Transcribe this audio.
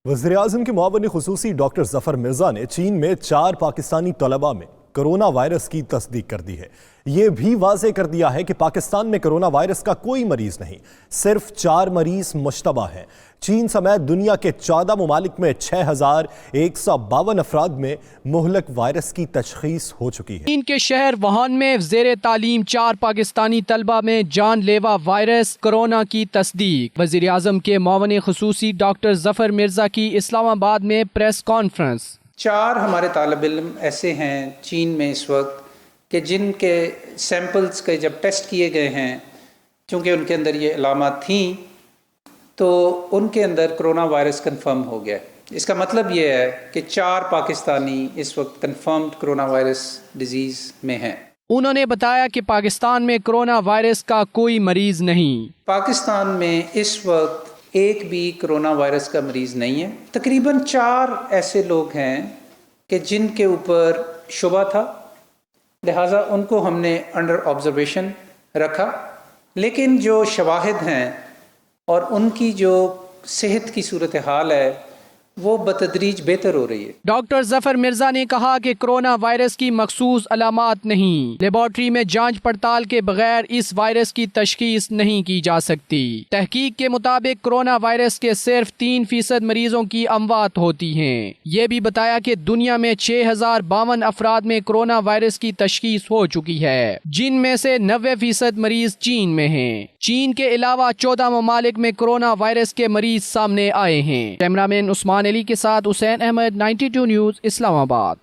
वज़ीर-ए-आज़म के मुआविन ख़ुसूसी डॉक्टर ज़फ़र मिर्ज़ा ने चीन में 4 पाकिस्तानी तलबा में कोरोना वायरस की तस्दीक कर दी है। ये भी वाज़े कर दिया है कि पाकिस्तान में कोरोना वायरस का कोई मरीज़ नहीं, सिर्फ 4 मरीज़ मुश्तबा हैं। चीन समेत दुनिया के 14 ममालिक में 6152 अफराद में मुहलक वायरस की तशख़ीस हो चुकी है। चीन के शहर वुहान में ज़ेरे तालीम 4 पाकिस्तानी तलबा में जानलेवा वायरस कोरोना की तस्दीक। वज़ीर-ए-आज़म के मुआविन ख़ुसूसी डॉक्टर ज़फ़र मिर्ज़ा की इस्लामाबाद में प्रेस कॉन्फ्रेंस। 4 हमारे तालिब इल्म ऐसे हैं चीन में इस वक्त कि जिनके सैंपल्स के जब टेस्ट किए गए हैं, चूँकि उनके अंदर ये अलामत थी, तो उनके अंदर कोरोना वायरस कंफर्म हो गया। इसका मतलब ये है कि 4 पाकिस्तानी इस वक्त कंफर्म्ड कोरोना वायरस डिजीज़ में हैं। उन्होंने बताया कि पाकिस्तान में कोरोना वायरस का कोई मरीज नहीं। पाकिस्तान में इस वक्त एक भी कोरोना वायरस का मरीज़ नहीं है। तकरीबन 4 ऐसे लोग हैं कि जिनके ऊपर शुबा था, लिहाजा उनको हमने अंडर ऑब्जर्वेशन रखा, लेकिन जो शवाहिद हैं और उनकी जो सेहत की सूरत हाल है वो बतदरीज बेहतर हो रही है। डॉक्टर ज़फ़र मिर्ज़ा ने कहा कि कोरोना वायरस की मखसूस अलामात नहीं, लेबॉर्ट्री में जांच पड़ताल के बगैर इस वायरस की तशखीस नहीं की जा सकती। तहकीक के मुताबिक कोरोना वायरस के सिर्फ 3% मरीजों की अमवात होती हैं। ये भी बताया कि दुनिया में 6052 अफराद में कोरोना वायरस की तशखीस हो चुकी है, जिनमें से 90% मरीज चीन में हैं। चीन के अलावा 14 ममालिक में कोरोना वायरस के मरीज सामने आए हैं। कैमरामैन उस्मान अली के साथ हुसैन अहमद, 92 न्यूज़, इस्लामाबाद।